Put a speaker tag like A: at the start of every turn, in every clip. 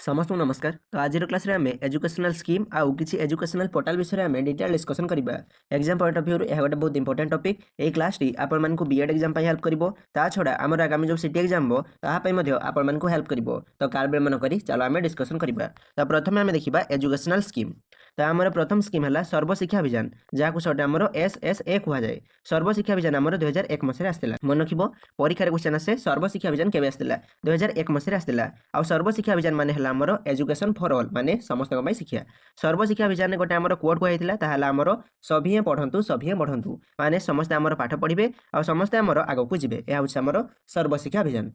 A: समस्त को नमस्कार। तो आज क्लास रे आम एजुकेशनल स्कीम आउ किसी एजुकेशनल पोर्टाल विषय में डिटेल डिस्कसन करबा। एग्जाम पॉइंट ऑफ व्यू यह गोटे बहुत इंपोर्टेंट टॉपिक। ए क्लास टी आपण मानकु बीएड एग्जाम हेल्प करिवो। ता छडा हमर आगामी जो सिटी एग्जाम बो ताहा पय मध्ये आपण मानकु हेल्प करिवो। तो कार बेल मन करी चलो आम डिस्कसन करबा। तो प्रथमे आम देखिबा एजुकेशनल स्कीम। तो आमर प्रथम स्कीम है सर्वशिक्षा अभियान जहाँ सटे आमर SSA कह जाए। सर्वशिक्षा अभियान आमर 2001 मसीह आसला। मन रखिबो परीक्षा क्वेश्चन आसे सर्वशिक्षा अभियान केबे आसला 2001 मसीह आसला। आ सर्वशिक्षा अभियान माने हला आमर एजुकेशन फॉर ऑल माने समस्त को शिक्षा। सर्वशिक्षा अभियान गोटे आमर कोड कहला ताहला आमर सभी पढ़ंतु सभी बढ़ंतु माने समस्त आमर पाठ पढ़िबे आ समस्त आमर आगो को जिबे। यह होछि आमर सर्वशिक्षा अभियान।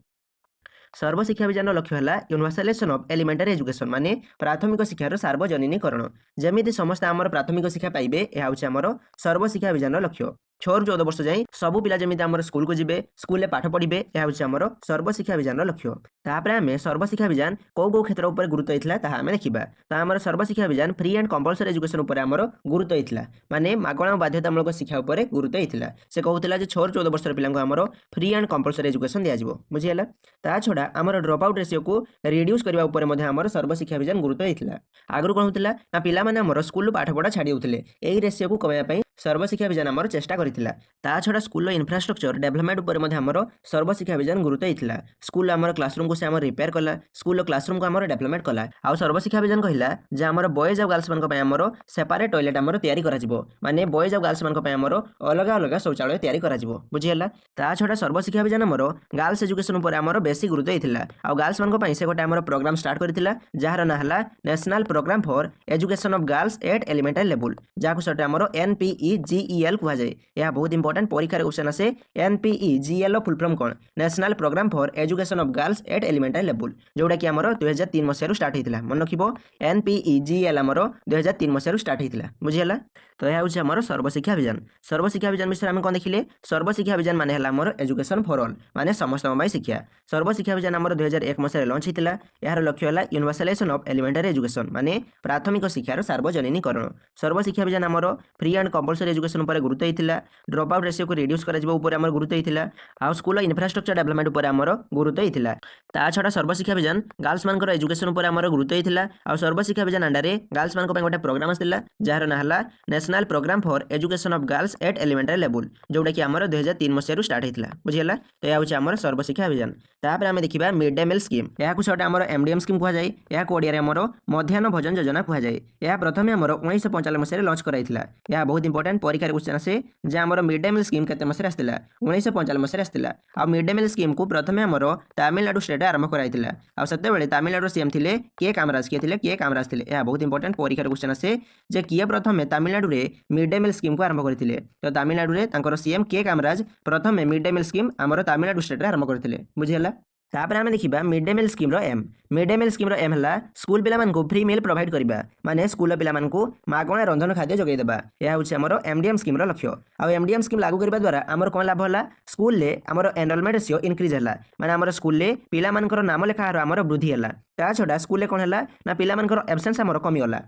A: सर्वशिक्षा अभियान लक्ष्य है यूनिवर्सलाइजेशन ऑफ एलिमेंटरी एजुकेशन माने प्राथमिक शिक्षार सार्वजनीकरण। जमी समस्त आमर प्राथमिक शिक्षा पाइबे यह होछि आमर सर्वशिक्षा अभियान लक्ष्य। 6 ରୁ 14 वर्ष जाए सबू पिला जमी आम स्कूल को जिबे स्कूल में पाठ पढ़े यह होछि आमर सर्वशिक्षा अभियान लक्ष्य। तापर आम सर्वशिक्षा अभियान कौ क्षेत्र उपर गुरुत्व होता ताहा आम देखा। तो आम Sarva Shiksha Abhiyan free and compulsory education उपर आमर गुरुत्व होता माने मागणा बाध्यतामूलक शिक्षा उपर गुरुत्व होता। से कहूला 6 ରୁ 14 वर्ष पिला आमर फ्री एंड कंपलसरी एजुकेशन दिज्व बुझीगला। ता छड़ा आमर ड्रॉप आउट रेशियो को रिड्यूस करने उपर आमर सर्वशिक्षा अभियान गुरुत्व होता। आगु कौन होता ना पिला माने आमर स्कूल पाठ पढ़ा छाड़ी होते यही रेशियो को कमाई सर्वशिक्षा अभियान आमर चेष्टा करथिला। ता छड़ा स्कूल इंफ्रास्ट्रक्चर डेवलपमेंट उपर आमर सर्वशिक्षा अभियान गुरुत्व होता। स्कूल आमर क्लासरूम को से आमर रिपेयर कला स्कूल क्लासरूम को आमर डेवलपमेंट कला। आ सर्वशिक्षा अभियान कहला जे आमर बॉयज और गर्ल्स मानक आमर सेपरेट टॉयलेट आमर तैयारी करा जिवो माने बॉयज और गर्ल्स मानक आमर अलग अलग शौचालय तैयारी करा जिवो बुझीगला। ता छड़ा सर्वशिक्षा अभियान आमर गर्ल्स एजुकेशन उपर आमर बेसी गुरुत्व होता। आ गर्ल्स मानक पई से गोटे आमर प्रोग्राम स्टार्ट करथिला जार ना हला national programme for education of girls at elementary level जाको सटे आमर NPEGEL कह जाए। यह बहुत इंपोर्टेंट परीक्षा क्वेश्चन आसे NPEGEL फुल फॉर्म कौन national programme for education of girls at elementary level जोड़ा कि आमर 2003 मसीह स्टार्ट होता। मन रखिबो NPEGEL आमर 2003 मसीह स्टार्ट होता बुझीगला। तो यह होछि आमर सर्वशिक्षा अभियान। सर्वशिक्षा अभियान विषय में कौन देखिले सर्वशिक्षा अभियान माने हला आमर एजुकेशन फॉर ऑल माने समस्त शिक्षा। सर्वशिक्षा अभियान आमर 2001 मसीह लॉन्च होता। यार लक्ष्य है यूनिवर्सलाइजेशन ऑफ एलिमेंटरी एजुकेशन माने प्राथमिक शिक्षार सार्वजनीकरण। सर्वशिक्षा अभियान आमर फ्री एंड कंपलसरी एजुकेशन उपर गुरुत्व होता। ड्रॉप आउट रेशियो को रिड्यूस कर आमर गुरुत्व होता। आ स्कूल इंफ्रास्ट्रक्चर डेवलपमेंट उपर आमर गुरुत्व होता। ता छड़ा सर्वशिक्षा अभियान गर्ल्स मानकर एजुकेशन उपर आमर गुरुत्व होता। आ सर्वशिक्षा अभियान अंडर गर्ल्स मानक पय गोटे प्रोग्राम आसला जार ना हला national programme for education of girls at elementary level जोड़ा कि आमर 2003 मसीह स्टार्ट होता बुझीगला। तो यह होछि आमर सर्वशिक्षा अभियान। तापर आम देखा मिड डे मिल स्कीम या सटे आमर MDM स्कीम कह जाए। यह ओडिया आमर मध्याह्न भोजन योजना कह जाए। यह प्रथम आमर 1995 मसीह लॉन्च कराइथिला। यह बहुत इंपोर्टेंट परीक्षा क्वेश्चन आसे जे आमर मिड डे मिल स्कीम केते मसीह आसला 1995 मसीह आसला। आ मिड डे मिल स्कीम को प्रथम आमर तमिलनाडु स्टेट आरंभ कराइथिला। आ सेते बेले तमिलनाडु सीएम थिले के कामराज थिले। यह बहुत इंपोर्टेंट परीक्षा क्वेश्चन आसे जे किए प्रथम तमिलनाडु रे मिड डे मिल स्कीम को आरंभ करथिले। तो तमिलनाडु रे तांकर सीएम के कामराज प्रथम मिड डे मिल स्कीम आमर तमिलनाडु स्टेट रे आरंभ करथिले बुझियला। तापर आम देखा मिड डे मिल स्कीम एम। मिड डे मिल स्कीम एम है स्कूल पिला मानकु फ्री मिल प्रोवाइड करबा माने स्कूल पिला मानकु मागणा रंधन खाद्य जगै देबा। यह होछि हमर MDM स्कीम लक्ष्य। आ MDM स्कीम लागू करबा द्वारा हमर कोन लाभ होला स्कूल ले हमर एनरोलमेंट रेशियो इंक्रीज होला माने हमर स्कूल ले पिला मानकर नाम लेखा हमर वृद्धि होला। ता छडा स्कूल ले कोन होला ना पिला मानकर एब्सेंस हमर कमी होला।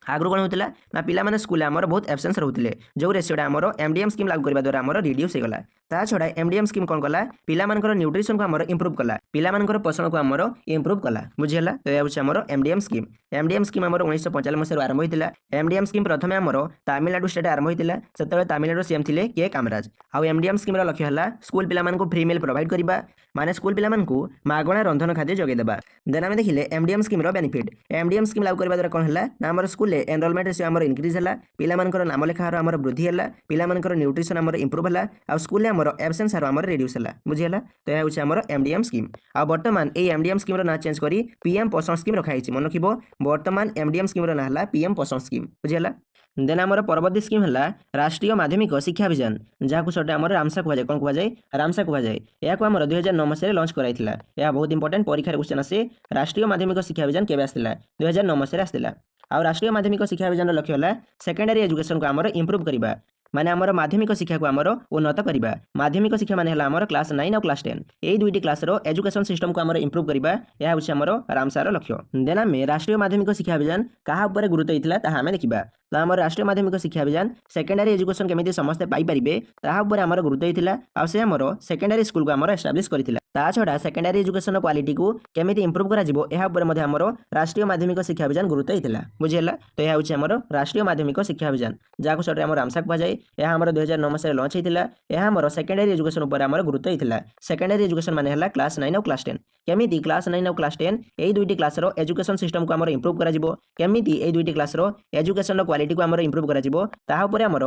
A: आगु कौन होता ना पिला माने स्कूल आमर बहुत एब्सेंस रोते जो रेशियोटा आमर MDM स्कीम लागू करबा द्वारा आमर रिड्यूस होगला। ता छड़ा MDM स्कीम कौन कला पिला मानकर न्यूट्रिशन को आमर इंप्रूव कला पिला मानकर पोषण को आमर इंप्रूव कला बुझीगला। तो यह होछि आमर MDM स्कीम। MDM स्कीम आमर 1995 मसीह आरंभ होता। MDM स्कीम प्रथम आमर तमिलनाडु स्टेट आरंभ होता सेते तमिलनाडु सीएम थिले के कामराज। आ MDM स्कीम लक्ष्य है स्कूल पिला मानकु फ्री मिल प्रोवाइड करबा माने स्कूल पिला मानकु मागणा रंधन खाद्य जगै देबा। देन आमे देखिले MDM स्कीम रो बेनिफिट। MDM स्कीम लागू करबा द्वारा कोन हला ना हमर स्कूल ले एनरोलमेंट रेशियो आमर इंक्रीज हला पिला मानकर नाम लेखा आमर वृद्धि हला पिला मानकर न्यूट्रिशन आमर इंप्रूव हला आ स्कूल ले आमर एब्सेंस आमर रिड्यूस हला बुझियला। तो यह होछि आमर MDM स्कीम। आ वर्तमान ए MDM स्कीम रो ना चेंज करी PM पोषण स्कीम रखा हिछि मन रखिबो। वर्तमान MDM स्कीम रो ना हला PM पोषण स्कीम बुझियला। देन आमर परवर्ती स्कीम है राष्ट्रीय माध्यमिक शिक्षा अभियान जहाँ सटे आमर रामसा कह जाए। कौन कह जाए रामसा कह जाए। यह आमर 2009 मसीह लॉन्च कराइथिला। यह बहुत इंपोर्टेंट परीक्षा क्वेश्चन आसे राष्ट्रीय माध्यमिक शिक्षा अभियान केबे आसला 2009 मसीह आसला। आ राष्ट्रीय माध्यमिक शिक्षा अभियान लक्ष्य है सेकेंडरी एजुकेशन को आमर इंप्रूव करबा माने आमर माध्यमिक शिक्षा को आमर उन्नत करबा। माध्यमिक शिक्षा माने हला आमर क्लास 9 और क्लास 10 एई दुईटी क्लास रो एजुकेशन सिस्टम को आमर इंप्रूव करबा। यह होछि आमर रामसार लक्ष्य। देन आमे राष्ट्रीय माध्यमिक शिक्षा अभियान कहा ऊपर गुरुत्व होइतिला ताहा आमे देखिबा। तो आमर राष्ट्रीय माध्यमिक शिक्षा अभियान सेकेंडरी एजुकेशन केमिति समस्त पाई परिबे ताहा ऊपर आमर गुरुत्व होइतिला। आ से आमर सेकेंडरी स्कूल को आमर एस्टाब्लिश करथिला। ତା ଛଡ଼ା ସେକେଣ୍ଡାରୀ ଏଜୁକେସନ କ୍ୱାଲିଟିକୁ କେମିତି ଇମ୍ପ୍ରୁଭ୍ କରାଯିବ ଏହା ଉପରେ ମଧ୍ୟ ଆମର ରାଷ୍ଟ୍ରୀୟ ମାଧ୍ୟମିକ ଶିକ୍ଷା ଅଭିଯାନ ଗୁରୁତ୍ୱ ଦେଇଥିଲା। ବୁଝିହେଲା? ତ ଏହା ହେଉଛି ଆମର ରାଷ୍ଟ୍ରୀୟ ମାଧ୍ୟମିକ ଶିକ୍ଷା ଅଭିଯାନ, ଯାହାକୁ ସର୍ଟରେ ଆମର ରାମସା କୁହାଯାଏ। ଏହା ଆମର 2009 ମସିହାରେ ଲଞ୍ଚ ହୋଇଥିଲା। ଏହା ଆମର ସେକେଣ୍ଡାରୀ ଏଜୁକେସନ ଉପରେ ଆମର ଗୁରୁତ୍ୱ ଦେଇଥିଲା। ସେକେଣ୍ଡାରୀ ଏଜୁକେସନ ମାନେ ହେଲା କ୍ଲାସ୍ 9 ଆଉ କ୍ଲାସ୍ 10। କେମିତି କ୍ଲାସ୍ 9 ଆଉ କ୍ଲାସ୍ 10 ଏହି ଦୁଇଟି କ୍ଲାସ୍ର ଏଜୁକେସନ ସିଷ୍ଟମକୁ ଆମର ଇମ୍ପ୍ରୁଭ୍ କରାଯିବ, କେମିତି ଏହି ଦୁଇଟି କ୍ଲାସ୍ର ଏଜୁକେସନର କ୍ୱାଲିଟିକୁ ଆମର ଇମ୍ପ୍ରୁଭ୍ କରାଯିବ, ତାହା ଉପରେ ଆମର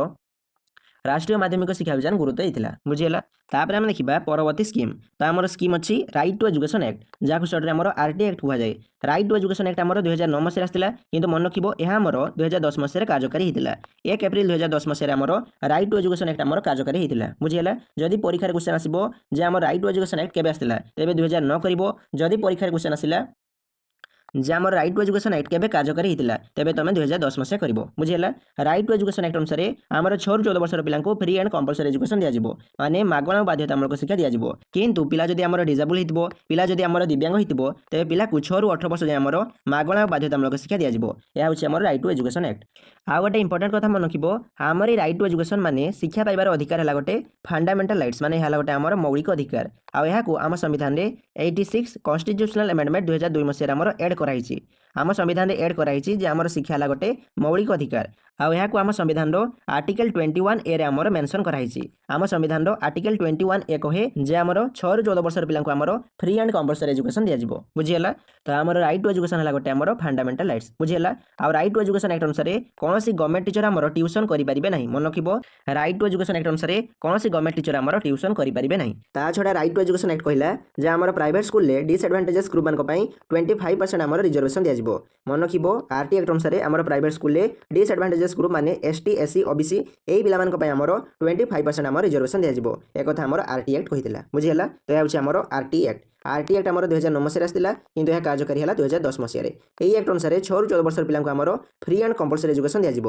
A: ରାଷ୍ଟ୍ରୀୟ ମାଧ୍ୟମିକ ଶିକ୍ଷା ଅଭିଯାନ ଗୁରୁତ୍ୱ ଦେଇଥିଲା। ବୁଝିହେଲା? ତାପରେ ଆମେ ଦେଖିବା ପରବର୍ତ୍ତୀ ସ୍କିମ୍। ତ ଆମର ସ୍କିମ୍ ଅଛି ରାଇଟ୍ ଟୁ ଏଜୁକେସନ ଆକ୍ଟ, ଯାହାକୁ ସର୍ଟରେ ଆମର RT ଆକ୍ଟ କୁହାଯାଏ। ରାଇଟ୍ ଟୁ ଏଜୁକେସନ ଆକ୍ଟ ଆମର 2009 ମସିହାରେ ଆସିଥିଲା, କିନ୍ତୁ ମନେ ରଖିବ ଏହା ଆମର 2010 ମସିହାରେ କାର୍ଯ୍ୟକାରୀ ହୋଇଥିଲା। 1 ଏପ୍ରିଲ 2010 ମସିହାରେ ଆମର ରାଇଟ୍ ଟୁ ଏଜୁକେସନ ଆକ୍ଟ ଆମର କାର୍ଯ୍ୟକାରୀ ହୋଇଥିଲା। ବୁଝିହେଲା? ଯଦି ପରୀକ୍ଷାରେ କ୍ୱେଶ୍ଚନ୍ ଆସିବ ଯେ ଆମର ରାଇଟ୍ ଟୁ ଏଜୁକେସନ ଆକ୍ଟ କେବେ ଆସିଥିଲା, ତେବେ 2009 କରିବ। ଯଦି ପରୀକ୍ଷାରେ କ୍ୱେଶ୍ଚନ୍ ଆସିଲା ଯେ ଆମର ରାଇଟ୍ ଟୁ ଏଜୁକେସନ ଆକ୍ଟ କେବେ କାର୍ଯ୍ୟକାରୀ ହୋଇଥିଲା, ତେବେ ତୁମେ 2010 ମସିହା କରିବ। ବୁଝିହେଲା? ରାଇଟ୍ ଟୁ ଏଜୁକେସନ ଆକ୍ଟ ଅନୁସାରେ ଆମର 6 ରୁ 14 ବର୍ଷର ପିଲାଙ୍କୁ ଫ୍ରି ଆଣ୍ଡ କମ୍ପଲସରି ଏଜୁକେସନ ଦିଆଯିବ, ମାନେ ମାଗଣା ଓ ବାଧ୍ୟତାମୂଳକ ଶିକ୍ଷା ଦିଆଯିବ। କିନ୍ତୁ ପିଲା ଯଦି ଆମର ଡିଜାବୁଲ ହେଇଥିବ, ପିଲା ଯଦି ଆମର ଦିବ୍ୟାଙ୍ଗ ହେଇଥିବ, ତେବେ ପିଲାକୁ 6 ରୁ 18 ବର୍ଷ ଯାଏଁ ଆମର ମାଗଣା ଓ ବାଧ୍ୟତାମୂଳକ ଶିକ୍ଷା ଦିଆଯିବ। ଏହା ହେଉଛି ଆମର ରାଇଟ୍ ଟୁ ଏଜୁକେସନ ଆକ୍ଟ। ଆଉ ଗୋଟେ ଇମ୍ପୋର୍ଟାଣ୍ଟ କଥା ମନେ ରଖିବ, ଆମର ଏଇ ରାଇଟ୍ ଟୁ ଏଜୁକେସନ ମାନେ ଶିକ୍ଷା ପାଇବାର ଅଧିକାର ହେଲା ଗୋଟେ ଫଣ୍ଡାମେଣ୍ଟାଲ ରାଇଟ୍ସ, ମାନେ ଏହା ହେଲା ଗୋଟେ ଆମର ମୌଳିକ ଅଧିକାର। ଆଉ ଏହାକୁ ଆମ ସମ୍ବିଧାନରେ 86 କନଷ୍ଟିଟ୍ୟୁସନାଲ ଆମେଣ୍ଡମେଣ୍ଟ 2002 ମସିହାରେ ଆମର ଏଡ୍ କରାଯାଇଛି। ଆମ ସମ୍ବିଧାନରେ ଏଡ୍ କରାଯାଇଛି ଯେ ଆମର ଶିକ୍ଷା ହେଲା ଗୋଟେ ମୌଳିକ ଅଧିକାର। ଆଉ ଏହାକୁ ଆମ ସମ୍ବିଧାନର ଆର୍ଟିକଲ 21A ରେ ଆମର ମେନସନ୍ କରାଯାଇଛି। ଆମ ସମ୍ବିଧାନର ଆର୍ଟିକଲ 21A କହେ ଯେ ଆମର 6 ରୁ 14 ବର୍ଷର ପିଲାଙ୍କୁ ଆମର ଫ୍ରି ଆଣ୍ଡ କମ୍ପଲସରି ଏଜୁକେସନ ଦିଆଯିବ। ବୁଝିହେଲା? ତ ଆମର ରାଇଟ୍ ଟୁ ଏଜୁକେସନ ହେଲା ଗୋଟେ ଆମର ଫଣ୍ଡାମେଣ୍ଟାଲ ରାଇଟ୍ସ। ବୁଝିହେଲା? ଆଉ ରାଇଟ୍ ଟୁ ଏଜୁକେସନ ଆକ୍ଟ ଅନୁସାରେ କୌଣସି ଗଭର୍ଣ୍ଣମେଣ୍ଟ ଟିଚର ଆମର ଟ୍ୟୁସନ କରିପାରିବେ ନାହିଁ। ମନେ ରଖିବ, ରାଇଟ୍ ଟୁ ଏଜୁକେସନ ଆକ୍ଟ ଅନୁସାରେ କୌଣସି ଗଭର୍ଣ୍ଣମେଣ୍ଟ ଟିଚର ଆମର ଟ୍ୟୁସନ କରିପାରିବେ ନାହିଁ। ତା ଛଡ଼ା ରାଇଟ୍ ଟୁ ଏଜୁକେସନ ଆକ୍ଟ କହିଲା ଯେ ଆମର ପ୍ରାଇଭେଟ ସ୍କୁଲରେ ଡିସଆଡଭାଣ୍ଟେଜେସ୍ ଗ୍ରୁପମାନଙ୍କ ପାଇଁ 25% ଆମର ରିଜର୍ଭେସନ ଦିଆଯିବ। ମନେ ରଖିବ, RT ଆକ୍ଟ ଅନୁସାରେ ଆମର ପ୍ରାଇଭେଟ ସ୍କୁଲରେ ଡିସଆଡଭାଣ୍ଟେଜେସ୍ ଗ୍ରୁପ ମାନେ ST, SC, OBC ଏହି ପିଲାମାନଙ୍କ ପାଇଁ ଆମର 25% ଆମର ରିଜର୍ଭେସନ ଦିଆଯିବ। ଏକଥା ଆମର RT ଆକ୍ଟ କହିଥିଲା। ବୁଝିହେଲା? ତ ଏହା ହେଉଛି ଆମର RT ଆକ୍ଟ। RT ଆକ୍ଟ ଆମର 2009 ମସିହାରେ ଆସିଥିଲା, କିନ୍ତୁ ଏହା କାର୍ଯ୍ୟକାରୀ ହେଲା 2010 ମସିହାରେ। ଏହି ଆକ୍ଟ ଅନୁସାରେ 6 ରୁ 14 ବର୍ଷର ପିଲାଙ୍କୁ ଆମର ଫ୍ରି ଆଣ୍ଡ କମ୍ପଲସରି ଏଜୁକେସନ ଦିଆଯିବ,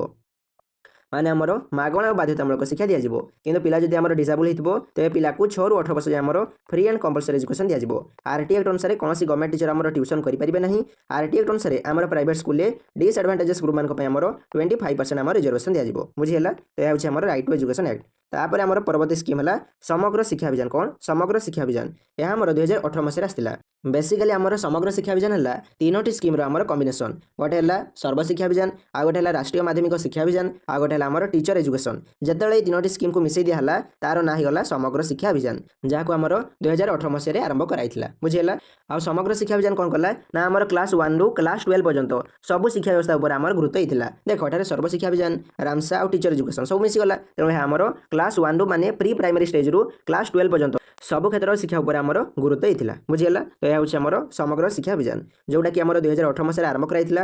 A: ମାନେ ଆମର ମାଗଣା ଓ ବାଧ୍ୟତାମୂଳକ ଶିକ୍ଷା ଦିଆଯିବ। କିନ୍ତୁ ପିଲା ଯଦି ଆମର ଡିଜାବୁଲ ହେଇଥିବ, ତେବେ ପିଲାକୁ 6 ରୁ 18 ବର୍ଷ ଯାଏଁ ଆମର ଫ୍ରି ଆଣ୍ଡ କମ୍ପଲସରି ଏଜୁକେସନ ଦିଆଯିବ। RT ଆକ୍ଟ ଅନୁସାରେ କୌଣସି ଗଭର୍ଣ୍ଣମେଣ୍ଟ ଟିଚର ଆମର ଟ୍ୟୁସନ କରିପାରିବେ ନାହିଁ। RT ଆକ୍ଟ ଅନୁସାରେ ଆମର ପ୍ରାଇଭେଟ ସ୍କୁଲରେ ଡିସଆଡଭାଣ୍ଟେଜେସ୍ ଗ୍ରୁପମାନଙ୍କ ପାଇଁ ଆମର 25% ଆମର ରିଜର୍ଭେସନ ଦିଆଯିବ। ବୁଝିହେଲା? ତ ଏହା ହେଉଛି ଆମର ରାଇଟ୍ ଟୁ ଏଜୁକେସନ ଆକ୍ଟ। ତାପରେ ଆମର ପରବର୍ତ୍ତୀ ସ୍କିମ୍ ହେଲା ସମଗ୍ର ଶିକ୍ଷା ଅଭିଯାନ। କ'ଣ? ସମଗ୍ର ଶିକ୍ଷା ଅଭିଯାନ। ଏହା ଆମର 2018 ମସିହାରେ ଆସିଥିଲା। ବେସିକାଲି ଆମର ସମଗ୍ର ଶିକ୍ଷା ଅଭିଯାନ ହେଲା 3ଟି ସ୍କିମ୍ର ଆମର କମ୍ବିନେସନ୍। ଗୋଟେ ହେଲା ସର୍ବଶିକ୍ଷା ଅଭିଯାନ, ଆଉ ଗୋଟେ ହେଲା ରାଷ୍ଟ୍ରୀୟ ମାଧ୍ୟମିକ ଶିକ୍ଷା ଅଭିଯାନ, ଆଉ ଗୋଟେ ହେଲା ଆମର ଟିଚର ଏଜୁକେସନ। ଯେତେବେଳେ ଏହି 3ଟି ସ୍କିମ୍କୁ ମିଶାଇ ଦିଆହେଲା, ତାର ନାଁ ହେଇଗଲା ସମଗ୍ର ଶିକ୍ଷା ଅଭିଯାନ, ଯାହାକୁ ଆମର 2018 ମସିହାରେ ଆରମ୍ଭ କରାଯାଇଥିଲା। ବୁଝିହେଲା? ଆଉ ସମଗ୍ର ଶିକ୍ଷା ଅଭିଯାନ କ'ଣ କଲା ନା ଆମର କ୍ଲାସ୍ 1 ରୁ କ୍ଲାସ୍ 12 ପର୍ଯ୍ୟନ୍ତ ସବୁ ଶିକ୍ଷା ବ୍ୟବସ୍ଥା ଉପରେ ଆମର ଗୁରୁତ୍ୱ ଦେଇଥିଲା। ଦେଖ, ଏଠାରେ ସର୍ବଶିକ୍ଷା ଅଭିଯାନ, ରାମସା ଆଉ ଟିଚର ଏଜୁକେସନ ସବୁ ମିଶିଗଲା। ତେଣୁ ଏହା ଆମର କ୍ଲାସ୍ 1 ରୁ ମାନେ ପ୍ରି ପ୍ରାଇମେରୀ ଷ୍ଟେଜରୁ କ୍ଲାସ୍ 12 ପର୍ଯ୍ୟନ୍ତ ସବୁ କ୍ଷେତ୍ରରେ ଶିକ୍ଷା ଉପରେ ଆମର ଗୁରୁତ୍ୱ ଦେଇଥିଲା। ବୁଝିହେଲା? ତ ଏହା ହେଉଛି ଆମର ସମଗ୍ର ଶିକ୍ଷା ଅଭିଯାନ, ଯେଉଁଟାକି ଆମର 2018 ମସିହାରେ ଆରମ୍ଭ କରାଯାଇଥିଲା।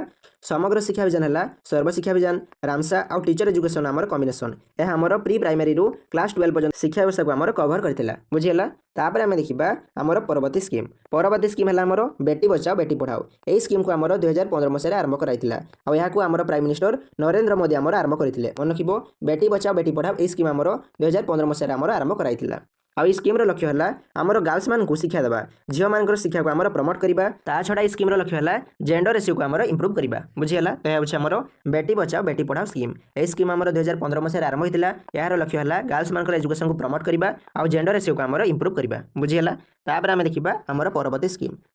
A: ସମଗ୍ର ଶିକ୍ଷା ଅଭିଯାନ ହେଲା ସର୍ବଶିକ୍ଷା ଅଭିଯାନ, ରାମସା ଆଉ ଟିଚର ଏଜୁକେସନ ଆମର କମ୍ବିନେସନ୍। ଏହା ଆମର ପ୍ରି ପ୍ରାଇମେରୀରୁ କ୍ଲାସ୍ 12 ପର୍ଯ୍ୟନ୍ତ ଶିକ୍ଷା ବ୍ୟବସ୍ଥାକୁ ଆମର କଭର କରିଥିଲା। ବୁଝିହେଲା? ତାପରେ ଆମେ ଦେଖିବା ଆମର ପରବର୍ତ୍ତୀ ସ୍କିମ୍। ପରବର୍ତ୍ତୀ ସ୍କିମ୍ ହେଲା ଆମର ବେଟି ବଚାଓ ବେଟି ପଢ଼ାଓ। ଏହି ସ୍କିମ୍କୁ ଆମର 2015 ମସିହାରେ ଆରମ୍ଭ କରାଯାଇଥିଲା। ଆଉ ଏହାକୁ ଆମର ପ୍ରାଇମ ମିନିଷ୍ଟର ନରେନ୍ଦ୍ର ମୋଦି ଆମର ଆରମ୍ଭ କରିଥିଲେ। ମନେ ରଖିବ, ବେଟି ବଚାଓ ବେଟି ପଢ଼ାଓ ଏହି ସ୍କିମ୍ ଆମର 2015 ମସିହାରେ ଆମର ଆରମ୍ଭ କରାଯାଇଥିଲା। ଆଉ ଏହି ସ୍କିମ୍ର ଲକ୍ଷ୍ୟ ହେଲା ଆମର ଗାର୍ଲସମାନଙ୍କୁ ଶିକ୍ଷା ଦେବା, ଝିଅମାନଙ୍କର ଶିକ୍ଷାକୁ ଆମର ପ୍ରମୋଟ କରିବା। ତା ଛଡ଼ା ଏହି ସ୍କିମ୍ର ଲକ୍ଷ୍ୟ ହେଲା ଜେଣ୍ଡର ରେସିଓକୁ ଆମର ଇମ୍ପ୍ରୁଭ୍ କରିବା। ବୁଝିହେଲା? ତ ଏହା ହେଉଛି ଆମର ବେଟି ବଚାଓ ବେଟି ପଢ଼ାଓ ସ୍କିମ୍। ଏହି ସ୍କିମ୍ ଆମର 2015 ମସିହାରେ ଆରମ୍ଭ ହୋଇଥିଲା। ଏହାର ଲକ୍ଷ୍ୟ ହେଲା ଗାର୍ଲସମାନଙ୍କର ଏଜୁକେସନକୁ ପ୍ରମୋଟ କରିବା ଆଉ ଜେଣ୍ଡର ରେସିଓକୁ ଆମର ଇମ୍ପ୍ରୁଭ୍ କରିବା। ବୁଝିହେଲା? ତାପରେ ଆମେ ଦେଖିବା ଆମର ପରବର୍ତ୍ତୀ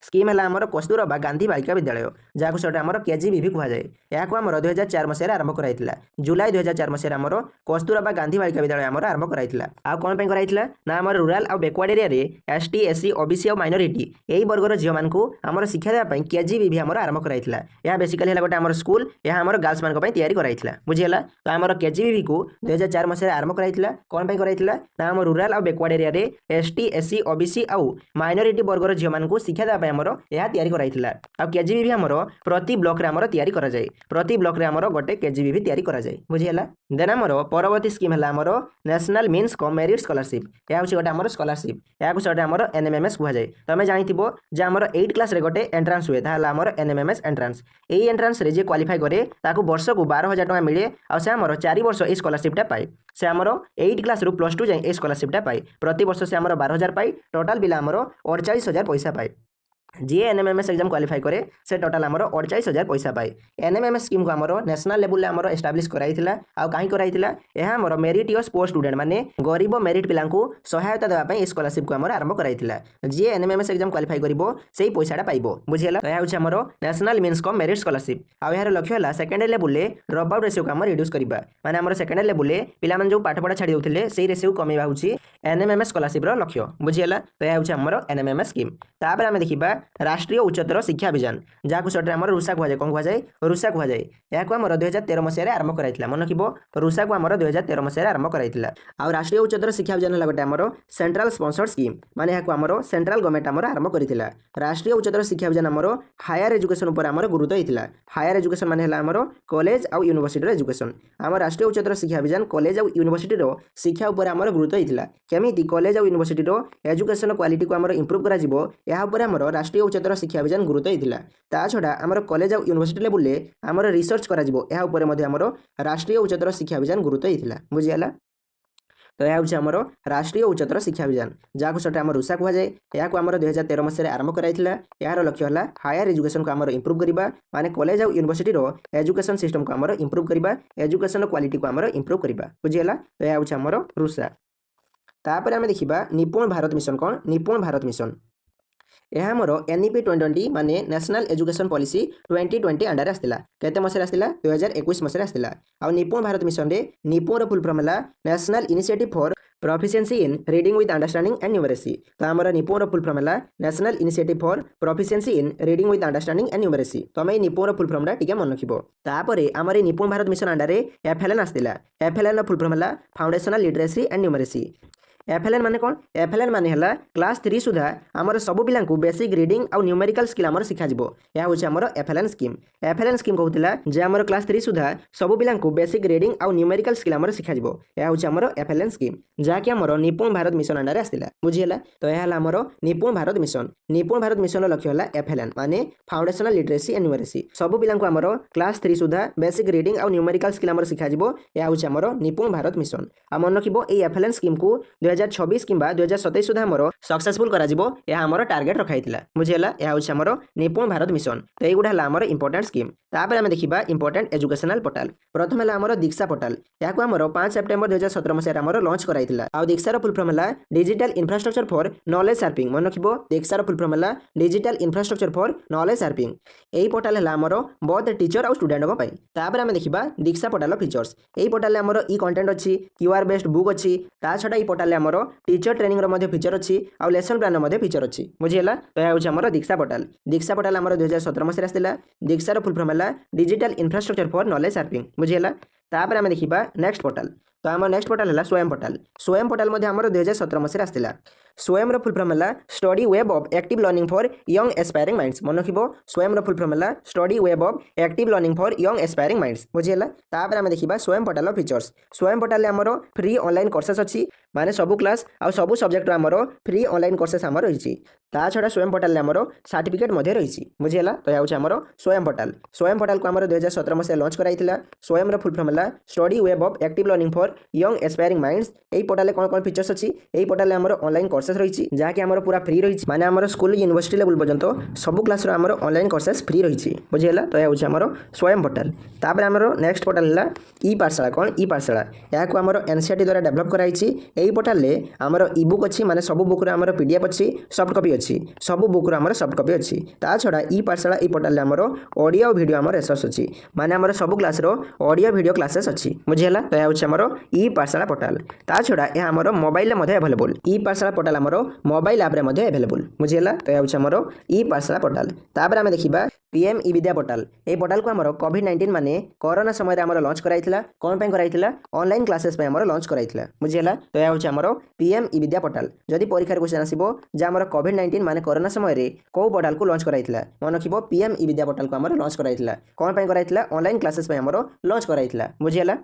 A: ସ୍କିମ୍ ହେଲା ଆମର କସ୍ତୁରବା ଗାନ୍ଧୀ ବାଳିକା ବିଦ୍ୟାଳୟ, ଯାହାକୁ ସେଟା ଆମର KGBV କୁହାଯାଏ। ଏହାକୁ ଆମର 2004 ମସିହାରେ ଆରମ୍ଭ କରାଯାଇଥିଲା। ଜୁଲାଇ 2004 ମସିହାରେ ଆମର କସ୍ତୁରବା ଗାନ୍ଧୀ ବାଳିକା ବିଦ୍ୟାଳୟ ଆମର ଆରମ୍ଭ କରାଯାଇଥିଲା। ଆଉ କ'ଣ ପାଇଁ କରାଯାଇଥିଲା ନା ଆମର ରୁରାଲ ଆଉ ବ୍ୟାକୱାର୍ଡ ଏରିଆରେ ST, SC, OBC ଆଉ ମାଇନରିଟି ଏହି ବର୍ଗର ଝିଅମାନଙ୍କୁ ଆମର ଶିକ୍ଷା ଦେବା ପାଇଁ KGBV ଆମର ଆରମ୍ଭ କରାଯାଇଥିଲା। ଏହା ବେସିକାଲି ହେଲା ଗୋଟେ ଆମର ସ୍କୁଲ, ଏହା ଆମର ଗାର୍ଲସମାନଙ୍କ ପାଇଁ ତିଆରି କରାଯାଇଥିଲା। ବୁଝିହେଲା? ତ ଆମର KGBVକୁ 2004 ମସିହାରେ ଆରମ୍ଭ କରାଯାଇଥିଲା। କ'ଣ ପାଇଁ କରାଯାଇଥିଲା ନା ଆମ ରୁରାଲ ଆଉ ବ୍ୟାକୱାର୍ଡ ଏରିଆରେ ST, SC, OBC ଆଉ ମାଇନରିଟି ବର୍ଗର ଝିଅମାନଙ୍କୁ ଶିକ୍ଷା ଦେବା ପାଇଁ ଆମର ଏହା ତିଆରି କରାଯାଇଥିଲା। ଆଉ KGBV ଆମର ପ୍ରତି ବ୍ଲକରେ ଆମର ତିଆରି କରାଯାଏ। ପ୍ରତି ବ୍ଲକରେ ଆମର ଗୋଟେ KGBV ତିଆରି କରାଯାଏ। ବୁଝିହେଲା? ଦେନ୍ ଆମର ପରବର୍ତ୍ତୀ ସ୍କିମ୍ ହେଲା ଆମର ନ୍ୟାସନାଲ ମିନ୍ସ କମ୍ ମେରିଟ୍ ସ୍କଲାରସିପ୍। ଏହା ହେଉଛି ଗୋଟେ ଆମର ସ୍କଲାରସିପ୍। ଏହାକୁ ସେଟା ଆମର NMMS କୁହାଯାଏ। ତମେ ଜାଣିଥିବ ଯେ ଆମର 8 କ୍ଲାସରେ ଗୋଟେ ଏଣ୍ଟ୍ରାନ୍ସ ହୁଏ, ତାହା ହେଲା ଆମର NMMS ଏଣ୍ଟ୍ରାନ୍ସ। ଏହି ଏଣ୍ଟ୍ରାନ୍ସରେ ଯିଏ କ୍ୱାଲିଫାଏ କରେ ତାକୁ ବର୍ଷକୁ 12,000 ଟଙ୍କା ମିଳେ। ଆଉ ସେ ଆମର 4 ବର୍ଷ ଏହି ସ୍କଲାରସିପ୍ଟା ପାଏ। ସେ ଆମର 8 କ୍ଲାସରୁ +2 ଯାଏଁ ଏହି ସ୍କଲାରସିପ୍ଟା ପାଏ। ପ୍ରତି ବର୍ଷ ସେ ଆମର 12,000 ପାଏ। ଟୋଟାଲ ପିଲା ଆମର 48,000 ପଇସା ପାଏ। जी एनएमएमएस एग्जाम क्वालिफाई करे से टोटाल आमर 48,000 पैसा पाए। एनएमएमएस स्कीम को आमर नेशनल लेवल आमर एस्टाब्लिश कराइथिला आ काहे कराइथिला एहा आमर मेरिटियस पोस्ट स्टूडेंट माने गरीब मेरिट पिलांकु सहायता देबा पई स्कॉलरशिप को आमर आरंभ कराइथिला। जी एनएमएमएस एग्जाम क्वालिफाई करिवो सेही पैसाटा पाइबो बुझियला। तो एहा होछि आमर national means cum merit scholarship आ एहार लक्ष्य होला सेकेंडरी लेवल ले ड्रॉप आउट रेशियो को आमर रिड्यूस करिबा माने आमर सेकेंडरी लेवल ले पिला मन जो पाठ पढा छाडी दोथिले सेही रेशियो कमेबा होछि एनएमएमएस स्कॉलरशिप रो लक्ष्य बुझियला। तो एहा होछि आमर एनएमएमएस स्कीम। तापर आमे देखिबा राष्ट्रीय उच्चतर शिक्षा अभियान जहाँ शॉर्ट आम रुषा कहुए कौन कहुए रुषा कहुए यहाँ आम 2013 मसीह आरंभ कराइला मन रखिबो रुषा को आम 2013 मसीह आरंभ कराइला। आ राष्ट्रीय उच्चतर शिक्षा अभियान है गोटे आम सेंट्रल स्पॉन्सर्ड स्कीम माने यहाँ आम सेंट्रल गवर्नमेंट आम आरंभ करथिला। राष्ट्रीय उच्चतर शिक्षा अभियान आम हायर एजुकेशन पर आम गुरुत्व होता। हायर एजुकेशन माने आम कॉलेज आउ यूनिवर्सिटी एजुकेशन आम राष्ट्रीय उच्चतर शिक्षा अभियान कॉलेज आउ यूनिवर्सिटी शिक्षा उपर आम गुरुत्व होता केमी कॉलेज आउ यूनिवर्सिटी एजुकेशन क्वालिटी को आम इंप्रूव कर राष्ट्रीय उच्चतर शिक्षा अभियान गुरुत्व होता। ता छड़ा आमर कॉलेज आउ यूनिवर्सिटी लेवल आमर रिसर्च करा राष्ट्रीय उच्चतर शिक्षा अभियान गुरुत्व होता बुझीगला। तो यह हूँ आमर राष्ट्रीय उच्चतर शिक्षा अभियान जहाँ सटे आम रुषा कहुए यहाँ आम 2013 मसीह आरंभ कराइला। यार लक्ष्य है हायर एजुकेशन को आमर इंप्रूव करवा माने कॉलेज आउ यूनिवर्सिटी एजुकेशन सिस्टम को आमर इंप्रूव करवा एजुकेशन क्वालिटी को आमर इंप्रूव करवा बुझीगला। तो यह हूँ आमर रुषा। तापर आम देखा निपुण भारत मिशन कौन निपुण भारत मिशन यह मोर एनईपी 2020 माने नेशनल एजुकेशन पॉलिसी 2020 अंडर आसला केते मसरे आसला 2021 मसरे आसला। आ निपुण भारत मिशन रे निपुण रो फुल फॉर्म है national initiative for proficiency in reading with understanding and numeracy. तो आमर निपुण रो फुल फॉर्म है national initiative for proficiency in reading with understanding and numeracy. तो आम निपुण रो फुल फॉर्म टिके मन रखिबो। तापरे आमर निपुण भारत मिशन अंडर रे एफएलएन आसला। एफएलएन रो फुल फॉर्म है foundational literacy and numeracy. FLN माने कौन एफएलएन माने हला क्लास 3 सुधा आमर सब पिला बेसिक रीडिंग आउ न्यूमेरिकल स्किल आमर शिखा जिवो या होछि आमर एफएलएन स्कीम। एफएलएन स्कीम कहउतिला जे आमर क्लास 3 सुधा सब पिला बेसिक रीडिंग आउ न्यूमेरिकल स्किल आमर शिखा जिवो या होछि आमर एफएलएन स्कीम जहा कि आमर निपुण भारत मिशन अंडर आस्तिला बुझियला। तो यह हला आमर निपुण भारत मिशन। निपुण भारत मिशन रो लक्ष्य हला एफएलएन माने फाउंडेशनल लिटरेसी एंड न्यूमेरेसी सब पिला आमर क्लास 3 सुधा बेसिक रीडिंग आउ न्यूमेरिकल स्किल आमर शिखा जिवो या होछि आमर निपुण भारत मिशन। आ मन रखिबो ए एफएलएन स्कीम को 2026 किंबा 2027 सुधा आमर सक्सेसफुल करा जिवो यह आमर टार्गेट रखाइतिला बुझियला। यह होछि आमर निपुण भारत मिशन। तो एगुडा हला आमर इंपोर्टेंट स्कीम। तापर आमे देखिबा इंपोर्टेंट एजुकेशनल पोर्टल। प्रथम हला आमर दीक्षा पोर्टल याको आमर 5 सेप्टेम्बर 2017 मसिया आमर लॉन्च कराइतिला। आ दीक्षा रो फुल फॉर्म हला digital infrastructure for knowledge sharping मन रखिबो दीक्षा रो फुल फॉर्म हला digital infrastructure for knowledge sharping. AE portal हला आमर बोथ टीचर आउ स्टूडेंट को पई। तापर आमे देखिबा दीक्षा पोर्टल रो फीचर्स। एई पोर्टल ले आमर ई कंटेंट अछि क्यूआर बेस्ड बुक अछि ता छडा ई पोर्टल ले आमर टीचर ट्रेनिंग रो मध्ये फीचर अछि आ लेसन प्लान मध्ये फीचर अछि बुझियला। तो यह होछि आमर दीक्षा पोर्टल। दीक्षा पोर्टल आमर 2017 मसिया आस्तिला। दीक्षा रो फुल फॉर्म हला digital infrastructure for knowledge sharing बुझियला। तापर आमे देखिबा नेक्स्ट पोर्टल। तो आम नेक्स्ट पोर्टल है स्वयं पोर्टल। स्वयं पोर्टल मध्ये आमर 2017 मसिया आस्तिला। स्वयं रो फुल फॉर्म है study web of active learning for young aspiring minds मन रखिबो स्वयं रो फुल फॉर्म है study web of active learning for young aspiring minds बुझियला। तापर आमे देखिबा स्वयं पोर्टल फीचर्स। स्वयं पोर्टल ले आमर फ्री ऑनलाइन कोर्सेस अछि माने सब क्लास आ सब सब्जेक्ट आमर फ्री ऑनलाइन कोर्सेस आमर रहिछि। ता छडा स्वयं पोर्टल ले आमर सर्टिफिकेट मध्ये रहिछि बुझियला। तो या होछि आमर स्वयं पोर्टल। स्वयं पोर्टल को आमर 2017 मसिया लॉन्च कराइतिला। स्वयं रो फुल फॉर्म है study web of active learning for young aspiring minds. AE portal ले कोन कोन फीचर्स अछि एई पोर्टल ले आमर ऑनलाइन कोर्सेस रहिछि जहा कि आमर पूरा फ्री रहिछि माने आमर स्कूल यूनिवर्सिटी लेवल पर्यंत सब क्लास रो आमर ऑनलाइन कोर्सेस फ्री रहिछि बुझियला। तो या होछि आमर स्वयं पोर्टल। तापर आमर नेक्स्ट पोर्टल हला ई पाठशाला कोन ई पाठशाला या को आमर एनसीईआरटी द्वारा डेवलप कराइछि। एई पोर्टल ले आमर ई बुक अछि माने सब बुक रो आमर पीडीएफ अछि सॉफ्ट कॉपी अछि सब बुक रो आमर सॉफ्ट कॉपी अछि। ता छडा ई पाठशाला ई पोर्टल ले आमर ऑडियो वीडियो आमर रिसोर्स अछि माने आमर सब क्लास रो ऑडियो वीडियो क्लासेस अछि बुझियला। तो या होछि आमर ई पाठशाला पोर्टल। ता छडा ए आमर मोबाइल ले मध्ये अवेलेबल ई पाठशाला पोर्टल आमर मोबाइल ऐप रे मध्ये अवेलेबल बुझियला। तो या होछि आमर ई पाठशाला पोर्टल। तापर आमे देखिबा पीएम ई विद्या पोर्टल। ए पोर्टल को आमर कोविड-19 माने कोरोना समय रे आमर लॉन्च कराइतिला कोन पे कराइतिला ऑनलाइन क्लासेस पे आमर लॉन्च कराइतिला बुझियला। तो या होछि आमर पीएम ई विद्या पोर्टल। जदि परीक्षा क्वेश्चन आसीबो जे आमर कोविड-19 माने कोरोना समय रे को पोर्टल को लॉन्च कराइतिला मन रखिबो पीएम ई विद्या पोर्टल को आमर लॉन्च कराइतिला कोन पे कराइतिला ऑनलाइन क्लासेस पे आमर लॉन्च कराइतिला बुझियला।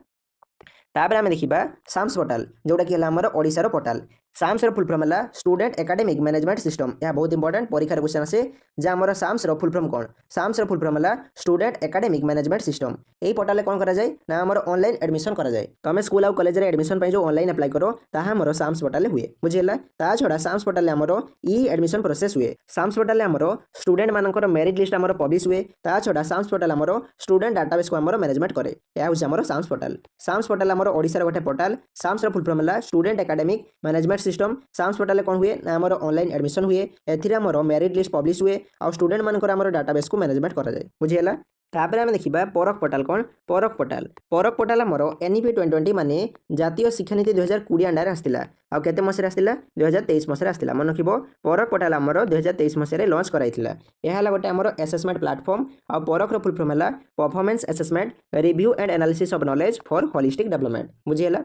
A: तापर आम देखा साम्स पोर्टाल जोटा कि आमर ओडिशार पोर्टाल साम्स फुल फॉर्म है स्टूडेंट एकेडमिक मैनेजमेंट सिस्टम। यह बहुत इंपोर्टेंट परीक्षा क्वेश्चन आसे जे आमर साम्स फुल फॉर्म कौन साम्स फुल फॉर्म है स्टूडेंट एकेडमिक मैनेजमेंट सिस्टम। यही पोर्टाल कौन करा जाए ना आमर ऑनलाइन एडमिशन करा जाए। तुम स्कूल आउ कॉलेज रे एडमिशन पे जो ऑनलाइन अप्लाई करो ताहा आमर साम्स पोर्टाल हुए बुझेला। ता छड़ा साम्स पोर्टाल आमर ई एडमिशन प्रोसेस हुए। साम्स पोर्टाल आमर स्टूडेंट मानकर मेरिट लिस्ट आमर पब्लिश हुए। ता छड़ा साम्स पोर्टाल आमर स्टूडेंट डाटाबेस को आमर मैनेजमेंट करे। यह हूँ आमर साम्स पोर्टाल। साम्स पोर्टाल आमर ओडिशार गोटे पोर्टाल। साम्स फुल फॉर्म है student academic management system. SAMS portal कौन हुए ना आमर ऑनलाइन एडमिशन हुए। एथिरे आमर मेरिट लिस्ट पब्लिश हुए और स्टूडेंट मानकर आमर डाटाबेस को मैनेजमेंट करा जाए बुझेला। तापर आम देखा परख पोर्टाल कौन परख पोर्टाल आमर एनईपी 2020 माने जातीय शिक्षानीति 2020 अंडर आसला आउ केते मसरे आसला 2023 मसरे आसला मन रखिबो। परख पोर्टाल आमर 2023 मसरे लॉन्च कराइथिला। यह है गोटे आमर असेसमेंट प्लेटफॉर्म आ परखर फुल फॉर्म है performance assessment review and analysis of knowledge for holistic development बुझेला।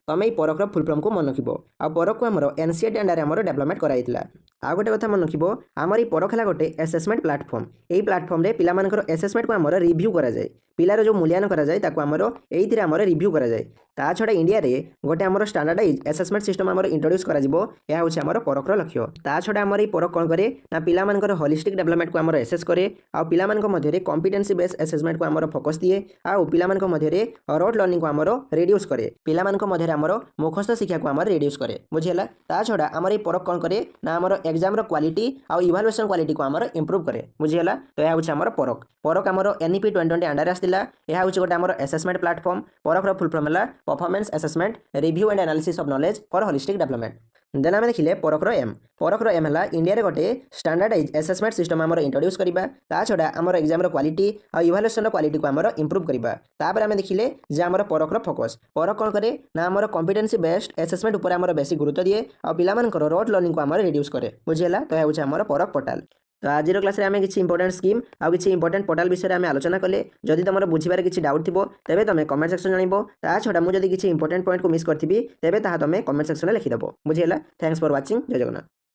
A: तुम ये परखर फुल फॉर्म को मन रखिबो। आ परख को आमर एनसीईआरटी अंडर आमर डेवलपमेंट कराइथिला। आ गोटे कथा मन रखिबो आमर ये परख है गोटे असेसमेंट प्लेटफॉर्म। यही प्लेटफॉर्म रे पिला मानकर असेसमेंट को आमर रिव्यू करा जाए। पिलार जो मूल्यांकन करा जाए ताको आमर एइथिरे आमर रिव्यू करा जाए। ता छड़ा इंडिया रे गोटे आमर स्टैंडर्डाइज असेसमेंट सिस्टम आमर इंट्रोड्यूस करा जिवो। यह होछि आमर परखर लक्ष्य। ता छड़ा आमर ये परख कोन करे ना पिला मानकर होलिस्टिक डेवलपमेंट को आमर एसेस करे आ पिला मानक मध्य रे कॉम्पिटेंसी बेस्ड असेसमेंट को आमर फोकस दिए आ पिला मानक मध्य रे रोट लर्निंग को आमर रिड्यूस करे। पिला मानक मध्य रे आमर मुखस्थ शिक्षा को आमर रिड्यूस करे बुझिला। ता छड़ा आमर ये परख कोन करे ना आमर एग्जाम रो क्वालिटी आ इवैल्यूएशन क्वालिटी को आमर इंप्रूव करे बुझिला। तो यह होछि आमर परख आमर एनईपी 2020 अंडर आसला। यह होछि गोटे आमर असेसमेंट प्लेटफॉर्म। परखर फुल फॉर्म है performance assessment review and analysis of knowledge for holistic development. Then आम देखिले परखर एम है इंडिया रे गोटे स्टैंडर्डाइज असेसमेंट सिस्टम आमर इंट्रोड्यूस करबा। ता छड़ा आमर एग्जाम रो क्वालिटी आ इवैल्यूएशन क्वालिटी को आमर इंप्रूव करबा। तापर आम देखिले जे आमर परखर फोकस परख कोन करे ना आमर कॉम्पिटेंसी बेस्ड असेसमेंट ऊपर आमर बेसी गुरुत्व दिए आ पिला मानकर रोट लर्निंग को आमर रिड्यूस करे बुझिला। तो यह होछि आमर परख पोर्टाल। तो आज क्लास आम किसी इंपोर्टेंट स्कीम आउ किसी इंपोर्टेंट पोर्टाल विषय में आलोचना कले। जदि तुम बुझे किसी डाउट थो तेरे तुम कमेंट सेक्शन जानव। ता छड़ा मुझे किसी इंपोर्टेंट पॉइंट को मिस करी तेरे तुम कमेंट सेक्शन में लिखिदेव बुझेगा। Thanks for watching. जय जगन्नाथ।